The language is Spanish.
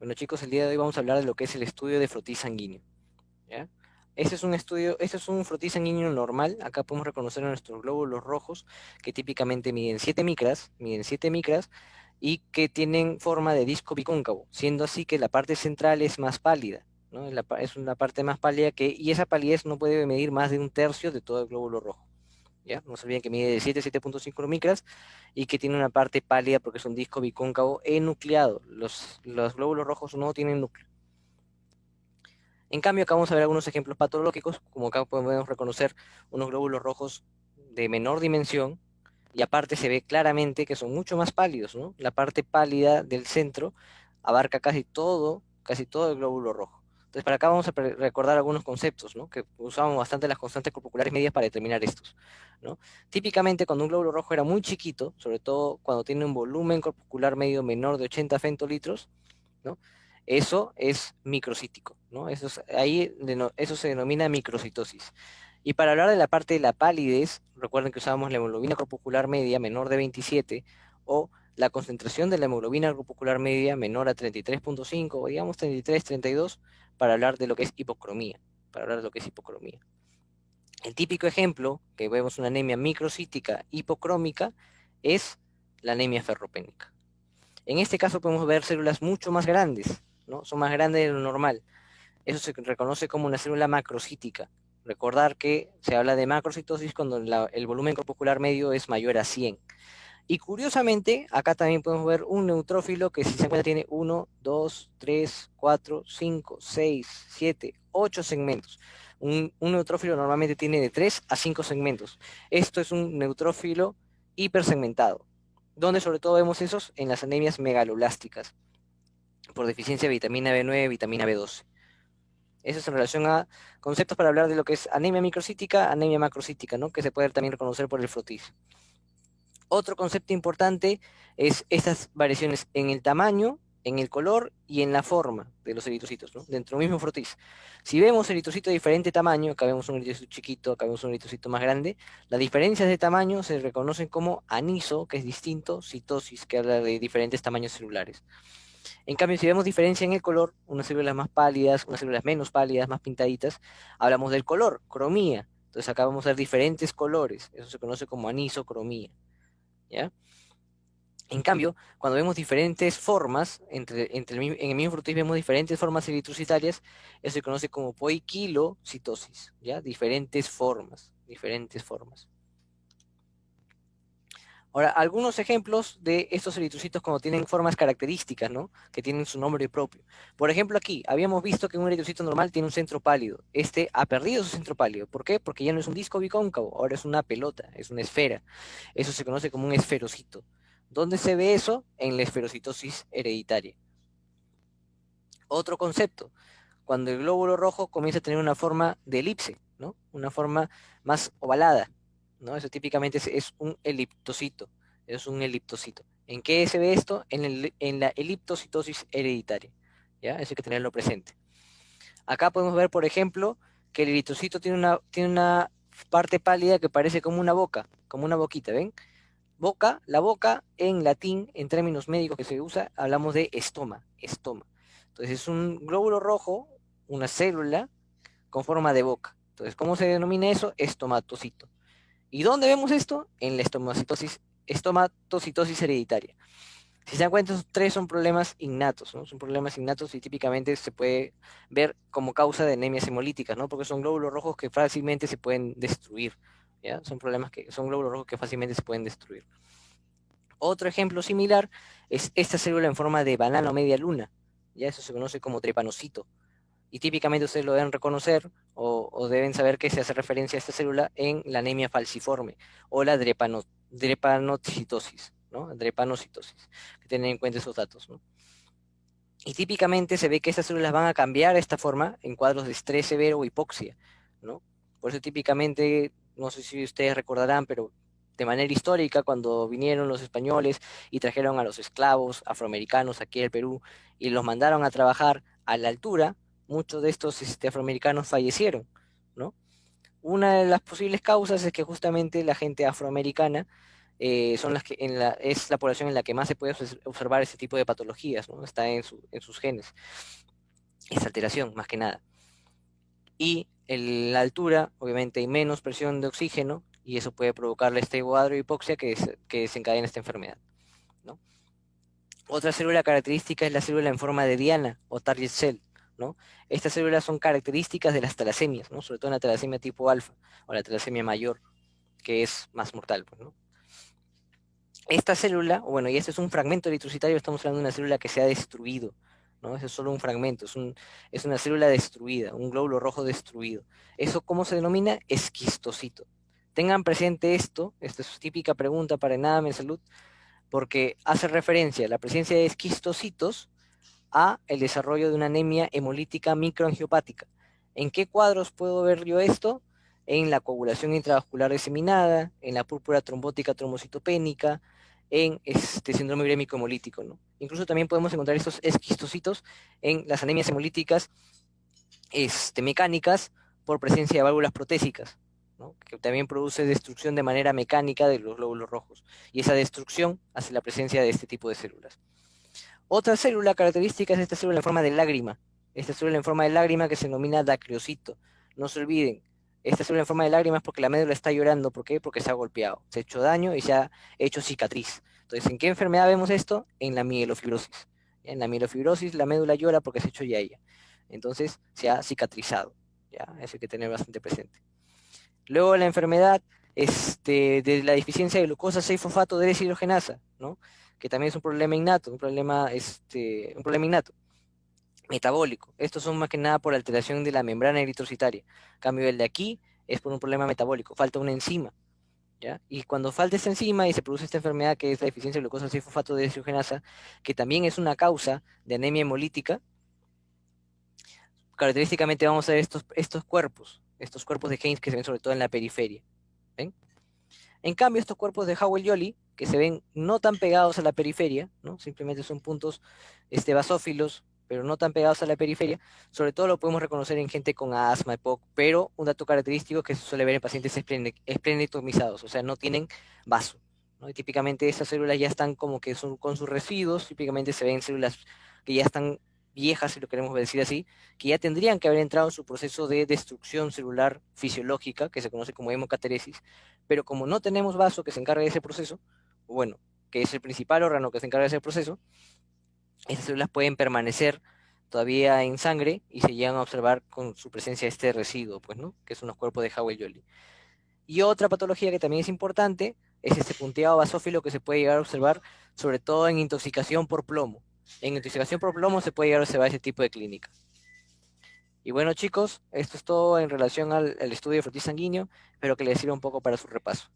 Bueno chicos, el día de hoy vamos a hablar de lo que es el estudio de frotis sanguíneo, ¿ya? Este es un frotis sanguíneo normal. Acá podemos reconocer a nuestros glóbulos rojos que típicamente miden 7 micras y que tienen forma de disco bicóncavo, siendo así que la parte central es más pálida, ¿no? Es una parte más pálida y esa palidez no puede medir más de un tercio de todo el glóbulo rojo. ¿Ya? No se olviden que mide de 7 a 7.5 micras y que tiene una parte pálida porque es un disco bicóncavo enucleado. Los glóbulos rojos no tienen núcleo. En cambio, acá vamos a ver algunos ejemplos patológicos, como acá podemos reconocer unos glóbulos rojos de menor dimensión, y aparte se ve claramente que son mucho más pálidos, ¿no? La parte pálida del centro abarca casi todo el glóbulo rojo. Entonces, para acá vamos a recordar algunos conceptos, ¿no? Que usamos bastante las constantes corpusculares medias para determinar estos, ¿no? Típicamente, cuando un glóbulo rojo era muy chiquito, sobre todo cuando tiene un volumen corpuscular medio menor de 80 femtolitros, ¿no? Eso es microcítico, ¿no? Eso se denomina microcitosis. Y para hablar de la parte de la palidez, recuerden que usábamos la hemoglobina corpuscular media menor de 27 o la concentración de la hemoglobina corpuscular media menor a 33.5 o digamos 33, 32 para hablar de lo que es hipocromía, para hablar de lo que es hipocromía. El típico ejemplo que vemos una anemia microcítica hipocrómica es la anemia ferropénica. En este caso podemos ver células mucho más grandes, ¿no? Son más grandes de lo normal. Eso se reconoce como una célula macrocítica. Recordar que se habla de macrocitosis cuando el volumen corpuscular medio es mayor a 100. Y curiosamente, acá también podemos ver un neutrófilo que si se encuentra tiene 1, 2, 3, 4, 5, 6, 7, 8 segmentos. Un neutrófilo normalmente tiene de 3 a 5 segmentos. Esto es un neutrófilo hipersegmentado, donde sobre todo vemos esos en las anemias megaloblásticas, por deficiencia de vitamina B9, vitamina B12. Eso es en relación a conceptos para hablar de lo que es anemia microcítica, anemia macrocítica, ¿no? Que se puede también reconocer por el frotis. Otro concepto importante es estas variaciones en el tamaño, en el color y en la forma de los eritrocitos, ¿no? Dentro del mismo frotis. Si vemos eritrocitos de diferente tamaño, acá vemos un eritrocito chiquito, acá vemos un eritrocito más grande, las diferencias de tamaño se reconocen como aniso, que es distinto, citosis, que habla de diferentes tamaños celulares. En cambio, si vemos diferencia en el color, unas células más pálidas, unas células menos pálidas, más pintaditas, hablamos del color, cromía. Entonces acá vamos a ver diferentes colores, eso se conoce como anisocromía, ¿ya? En cambio, cuando vemos diferentes formas, en el mismo frutis vemos diferentes formas eritrocitarias, eso se conoce como poiquilocitosis, ¿ya? Diferentes formas, diferentes formas. Ahora, algunos ejemplos de estos eritrocitos cuando tienen formas características, ¿no? Que tienen su nombre propio. Por ejemplo, aquí habíamos visto que un eritrocito normal tiene un centro pálido. Este ha perdido su centro pálido. ¿Por qué? Porque ya no es un disco bicóncavo, ahora es una pelota, es una esfera. Eso se conoce como un esferocito. ¿Dónde se ve eso? En la esferocitosis hereditaria. Otro concepto, cuando el glóbulo rojo comienza a tener una forma de elipse, ¿no? Una forma más ovalada, ¿no? Eso típicamente es un eliptocito, es un eliptocito. ¿En qué se ve esto? En la eliptocitosis hereditaria, ¿ya? Eso hay que tenerlo presente. Acá podemos ver, por ejemplo, que el eritrocito tiene una parte pálida que parece como una boca, como una boquita, ¿ven? La boca en latín, en términos médicos que se usa, hablamos de estoma. Entonces es un glóbulo rojo, una célula con forma de boca. Entonces, ¿cómo se denomina eso? Estomatocito. ¿Y dónde vemos esto? En la estomatocitosis hereditaria. Si se dan cuenta, esos tres son problemas innatos, ¿no? Son problemas innatos y típicamente se puede ver como causa de anemias hemolíticas, ¿no? Porque son glóbulos rojos que fácilmente se pueden destruir, ¿ya? Son glóbulos rojos que fácilmente se pueden destruir. Otro ejemplo similar es esta célula en forma de banana o media luna. Ya eso se conoce como trepanocito. Y típicamente ustedes lo deben reconocer o deben saber que se hace referencia a esta célula en la anemia falciforme o la drepanocitosis, ¿no? Drepanocitosis. Que tener en cuenta esos datos, ¿no? Y típicamente se ve que estas células van a cambiar esta forma en cuadros de estrés severo o hipoxia, ¿no? Por eso típicamente, no sé si ustedes recordarán, pero de manera histórica, cuando vinieron los españoles y trajeron a los esclavos afroamericanos aquí al Perú y los mandaron a trabajar a la altura, muchos de estos afroamericanos fallecieron, ¿no? Una de las posibles causas es que justamente la gente afroamericana son las que es la población en la que más se puede observar este tipo de patologías, ¿no? Está en sus genes, esa alteración más que nada. Y en la altura, obviamente hay menos presión de oxígeno y eso puede provocar la estegoadrohipoxia que desencadena esta enfermedad, ¿no? Otra célula característica es la célula en forma de diana o target cell, ¿no? Estas células son características de las talasemias, ¿no? Sobre todo en la talasemia tipo alfa o la talasemia mayor, que es más mortal, pues, ¿no? Esta célula, bueno, y este es un fragmento eritrocitario, estamos hablando de una célula que se ha destruido, ¿no? Ese es solo un fragmento, es una célula destruida, un glóbulo rojo destruido. ¿Eso cómo se denomina? Esquistocito. Tengan presente esto, esta es típica pregunta para Enadam en salud, porque hace referencia a la presencia de esquistocitos a el desarrollo de una anemia hemolítica microangiopática. ¿En qué cuadros puedo ver yo esto? En la coagulación intravascular diseminada, en la púrpura trombótica trombocitopénica, en este síndrome urémico hemolítico, ¿no? Incluso también podemos encontrar estos esquistocitos en las anemias hemolíticas mecánicas por presencia de válvulas protésicas, ¿no? Que también produce destrucción de manera mecánica de los glóbulos rojos. Y esa destrucción hace la presencia de este tipo de células. Otra célula característica es esta célula en forma de lágrima. Esta célula en forma de lágrima que se denomina dacreocito. No se olviden, esta célula en forma de lágrima es porque la médula está llorando. ¿Por qué? Porque se ha golpeado, se ha hecho daño y se ha hecho cicatriz. Entonces, ¿en qué enfermedad vemos esto? En la mielofibrosis. En la mielofibrosis la médula llora porque se ha hecho yaya. Entonces, se ha cicatrizado. ¿Ya? Eso hay que tener bastante presente. Luego la enfermedad de la deficiencia de glucosa 6-fosfato de deshidrogenasa, ¿no? Que también es un problema innato, un problema innato, metabólico. Estos son más que nada por alteración de la membrana eritrocitaria. En cambio, el de aquí es por un problema metabólico, falta una enzima, ¿ya? Y cuando falta esta enzima y se produce esta enfermedad que es la deficiencia de glucosa 6-fosfato de deshidrogenasa, que también es una causa de anemia hemolítica, característicamente vamos a ver estos cuerpos de Heinz que se ven sobre todo en la periferia, ¿ven? En cambio, estos cuerpos de Howell-Jolly, que se ven no tan pegados a la periferia, ¿no? Simplemente son puntos basófilos, pero no tan pegados a la periferia, sobre todo lo podemos reconocer en gente con asma, EPOC, pero un dato característico que se suele ver en pacientes esplenectomizados, o sea, no tienen vaso, ¿no? Y típicamente esas células ya están como que son con sus residuos, típicamente se ven células que ya están viejas, si lo queremos decir así, que ya tendrían que haber entrado en su proceso de destrucción celular fisiológica, que se conoce como hemocateresis, pero como no tenemos vaso que se encargue de ese proceso, bueno, que es el principal órgano que se encarga de ese proceso, estas células pueden permanecer todavía en sangre y se llegan a observar con su presencia este residuo, pues, ¿no? Que son los cuerpos de Howell-Jolly. Y otra patología que también es importante es este punteado basófilo que se puede llegar a observar, sobre todo en intoxicación por plomo. En intoxicación por plomo se puede llegar a observar ese tipo de clínica. Y bueno, chicos, esto es todo en relación al estudio de frotis sanguíneo. Espero que les sirva un poco para su repaso.